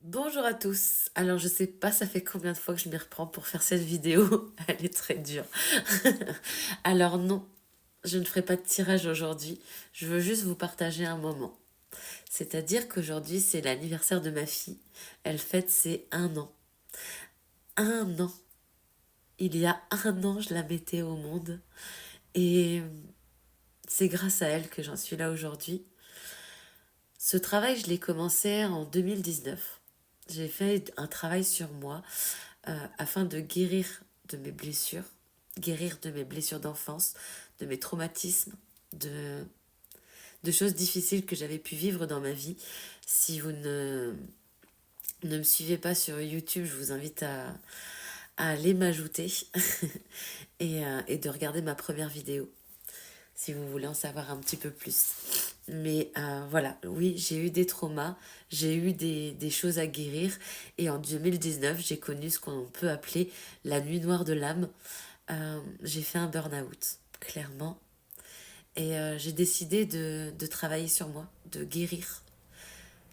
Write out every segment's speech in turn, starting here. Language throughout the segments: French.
Bonjour à tous. Alors je sais pas ça fait combien de fois que je m'y reprends pour faire cette vidéo. Elle est très dure. Alors non, je ne ferai pas de tirage aujourd'hui. Je veux juste vous partager un moment. C'est-à-dire qu'aujourd'hui c'est l'anniversaire de ma fille. Elle fête ses 1 an. 1 an. Il y a 1 an je la mettais au monde. Et c'est grâce à elle que j'en suis là aujourd'hui. Ce travail je l'ai commencé en 2019. J'ai fait un travail sur moi afin de guérir de mes blessures, guérir de mes blessures d'enfance, de mes traumatismes, de, de choses difficiles que j'avais pu vivre dans ma vie. Si vous ne me suivez pas sur YouTube, je vous invite à aller m'ajouter et de regarder ma première vidéo si vous voulez en savoir un petit peu plus. Mais voilà, oui, j'ai eu des traumas, j'ai eu des choses à guérir. Et en 2019, j'ai connu ce qu'on peut appeler la nuit noire de l'âme. J'ai fait un burn-out, clairement. Et j'ai décidé de travailler sur moi, de guérir.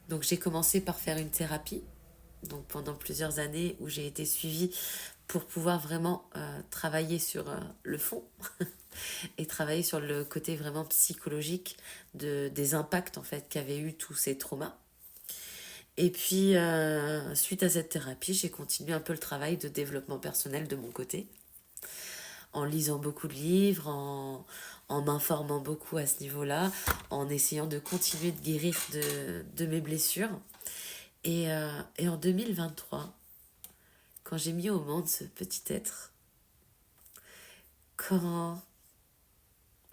Donc j'ai commencé par faire une thérapie, donc pendant plusieurs années où j'ai été suivie pour pouvoir vraiment travailler sur le fond et travailler sur le côté vraiment psychologique des impacts en fait qu'avaient eu tous ces traumas. Et puis, suite à cette thérapie, j'ai continué un peu le travail de développement personnel de mon côté, en lisant beaucoup de livres, en m'informant beaucoup à ce niveau-là, en essayant de continuer de guérir de mes blessures. Et en 2023, quand j'ai mis au monde ce petit être, quand...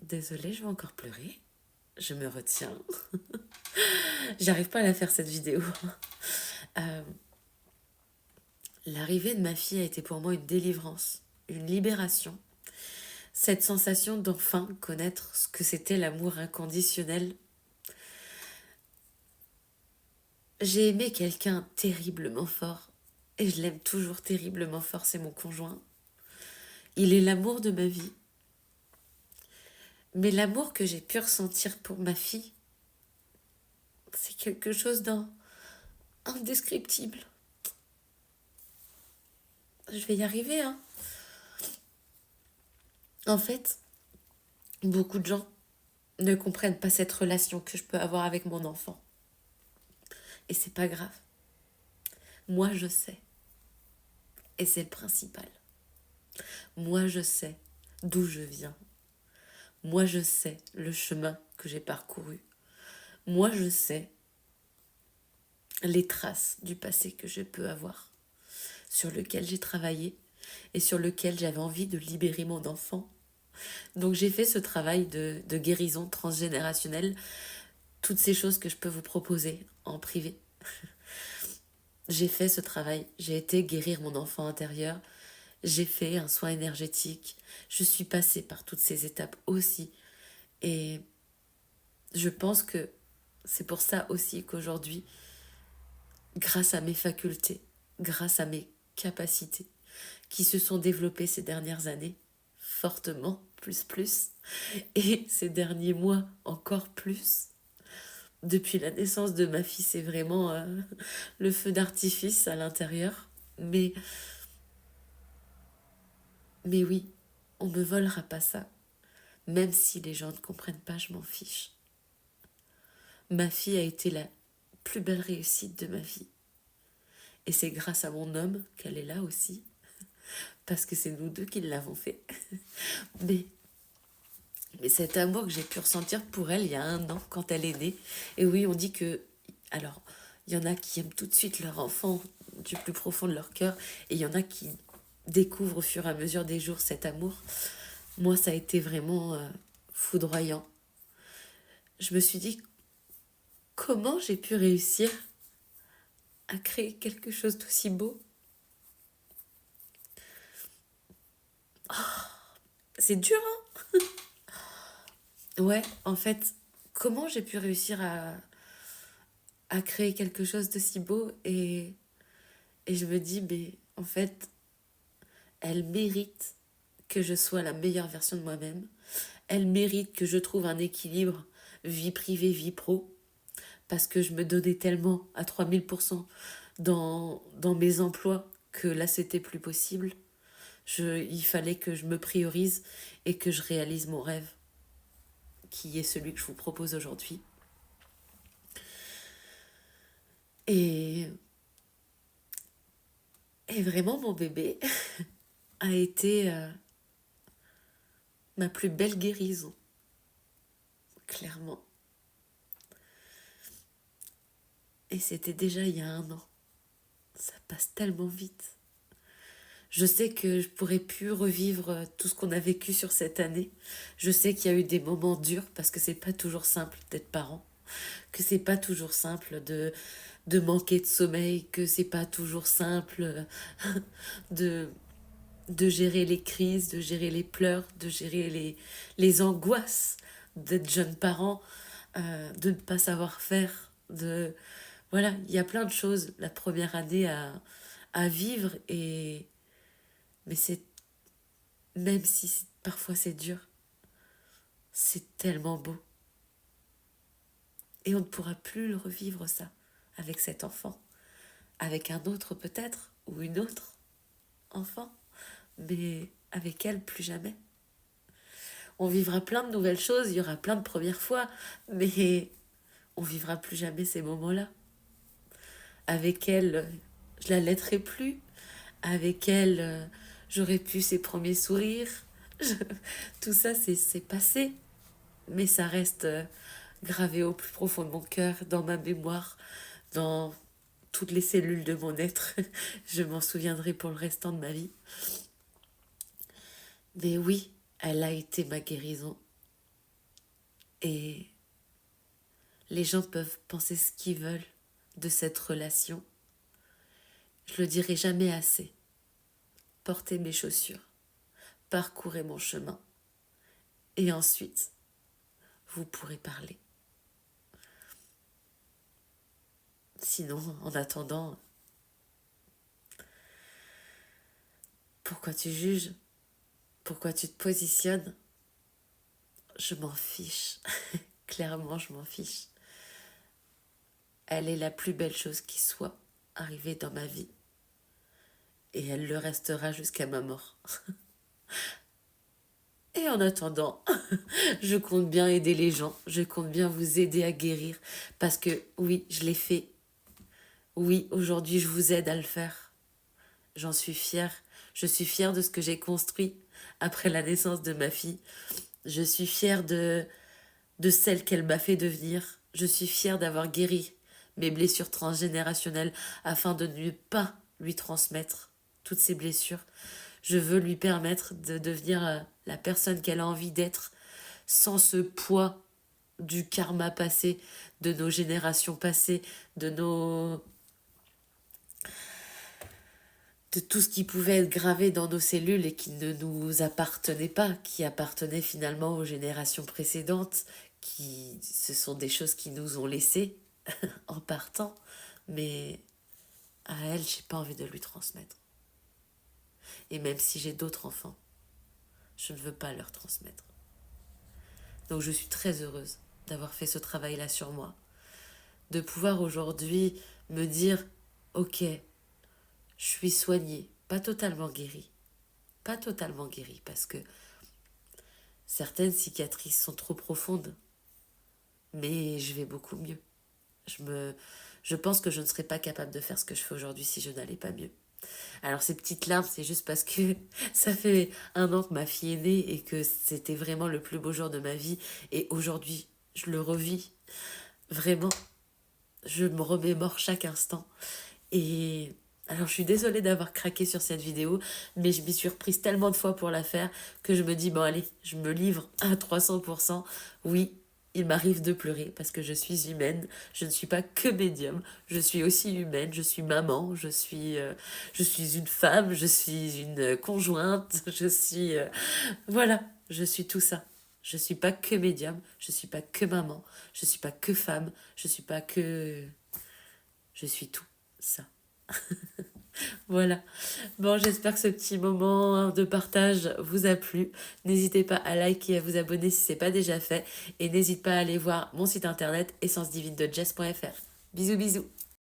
Désolée, je vais encore pleurer. Je me retiens. J'arrive pas à la faire cette vidéo. Euh, L'arrivée de ma fille a été pour moi une délivrance, une libération. Cette sensation d'enfin connaître ce que c'était l'amour inconditionnel. J'ai aimé quelqu'un terriblement fort, et je l'aime toujours terriblement fort, c'est mon conjoint. Il est l'amour de ma vie. Mais l'amour que j'ai pu ressentir pour ma fille, c'est quelque chose d'indescriptible. Je vais y arriver, hein. En fait, beaucoup de gens ne comprennent pas cette relation que je peux avoir avec mon enfant. Et c'est pas grave. Moi, je sais. Et c'est le principal. Moi, je sais d'où je viens. Moi, je sais le chemin que j'ai parcouru. Moi, je sais les traces du passé que je peux avoir, sur lequel j'ai travaillé et sur lequel j'avais envie de libérer mon enfant. Donc j'ai fait ce travail de guérison transgénérationnelle, toutes ces choses que je peux vous proposer en privé. J'ai fait ce travail, j'ai été guérir mon enfant intérieur, j'ai fait un soin énergétique, je suis passée par toutes ces étapes aussi. Et je pense que c'est pour ça aussi qu'aujourd'hui, grâce à mes facultés, grâce à mes capacités qui se sont développées ces dernières années, fortement, plus, et ces derniers mois encore plus, depuis la naissance de ma fille, c'est vraiment le feu d'artifice à l'intérieur. Mais oui, on me volera pas ça. Même si les gens ne comprennent pas, je m'en fiche. Ma fille a été la plus belle réussite de ma vie. Et c'est grâce à mon homme qu'elle est là aussi. Parce que c'est nous deux qui l'avons fait. Mais, mais cet amour que j'ai pu ressentir pour elle il y a 1 an, quand elle est née. Et oui, on dit que... Alors, il y en a qui aiment tout de suite leur enfant du plus profond de leur cœur. Et il y en a qui découvrent au fur et à mesure des jours cet amour. Moi, ça a été vraiment foudroyant. Je me suis dit, comment j'ai pu réussir à créer quelque chose d'aussi beau? C'est dur, hein? Ouais, en fait, comment j'ai pu réussir à créer quelque chose d'aussi beau et je me dis, mais en fait, elle mérite que je sois la meilleure version de moi-même. Elle mérite que je trouve un équilibre vie privée, vie pro, parce que je me donnais tellement à 3000% dans mes emplois que là c'était plus possible. Il fallait que je me priorise et que je réalise mon rêve, qui est celui que je vous propose aujourd'hui. Et vraiment, mon bébé a été ma plus belle guérison, clairement. Et c'était déjà il y a 1 an. Ça passe tellement vite. Je sais que je pourrais plus revivre tout ce qu'on a vécu sur cette année. Je sais qu'il y a eu des moments durs parce que c'est pas toujours simple d'être parent, que c'est pas toujours simple de manquer de sommeil, que c'est pas toujours simple de, de gérer les crises, de gérer les pleurs, de gérer les angoisses d'être jeune parent, de ne pas savoir faire, voilà, il y a plein de choses la première année à vivre mais c'est même si parfois c'est dur, c'est tellement beau. Et on ne pourra plus le revivre ça avec cet enfant, avec un autre peut-être, ou une autre enfant, mais avec elle plus jamais. On vivra plein de nouvelles choses, il y aura plein de premières fois, mais on vivra plus jamais ces moments-là. Avec elle, je la laiterai plus. Avec elle, j'aurais pu ses premiers sourires. Tout ça, c'est passé. Mais ça reste gravé au plus profond de mon cœur, dans ma mémoire, dans toutes les cellules de mon être. Je m'en souviendrai pour le restant de ma vie. Mais oui, elle a été ma guérison. Et les gens peuvent penser ce qu'ils veulent de cette relation. Je le dirai jamais assez. Portez mes chaussures, parcourez mon chemin, et ensuite, vous pourrez parler. Sinon, en attendant, pourquoi tu juges? Pourquoi tu te positionnes? Je m'en fiche. Clairement, je m'en fiche. Elle est la plus belle chose qui soit arrivée dans ma vie. Et elle le restera jusqu'à ma mort. Et en attendant, je compte bien aider les gens. Je compte bien vous aider à guérir. Parce que oui, je l'ai fait. Oui, aujourd'hui, je vous aide à le faire. J'en suis fière. Je suis fière de ce que j'ai construit après la naissance de ma fille. Je suis fière de celle qu'elle m'a fait devenir. Je suis fière d'avoir guéri mes blessures transgénérationnelles afin de ne pas lui transmettre toutes ces blessures. Je veux lui permettre de devenir la personne qu'elle a envie d'être sans ce poids du karma passé, de nos générations passées, de tout ce qui pouvait être gravé dans nos cellules et qui ne nous appartenait pas, qui appartenait finalement aux générations précédentes, ce sont des choses qui nous ont laissées en partant, mais à elle, j'ai pas envie de lui transmettre. Et même si j'ai d'autres enfants, je ne veux pas leur transmettre. Donc je suis très heureuse d'avoir fait ce travail-là sur moi, de pouvoir aujourd'hui me dire, ok, je suis soignée, pas totalement guérie, parce que certaines cicatrices sont trop profondes, mais je vais beaucoup mieux. Je pense que je ne serais pas capable de faire ce que je fais aujourd'hui si je n'allais pas mieux. Alors ces petites larmes, c'est juste parce que ça fait 1 an que ma fille est née et que c'était vraiment le plus beau jour de ma vie. Et aujourd'hui, je le revis. Vraiment, je me remémore chaque instant. Et alors je suis désolée d'avoir craqué sur cette vidéo, mais je m'y suis reprise tellement de fois pour la faire que je me dis, bon allez, je me livre à 300%. Oui, il m'arrive de pleurer parce que je suis humaine, je ne suis pas que médium, je suis aussi humaine, je suis maman, je suis une femme, je suis une conjointe, voilà, je suis tout ça. Je suis pas que médium, je suis pas que maman, je suis pas que femme, je suis pas que... Je suis tout ça. Voilà. Bon, j'espère que ce petit moment de partage vous a plu. N'hésitez pas à liker et à vous abonner si ce n'est pas déjà fait. Et n'hésite pas à aller voir mon site internet essencedivinedejess.fr. Bisous bisous.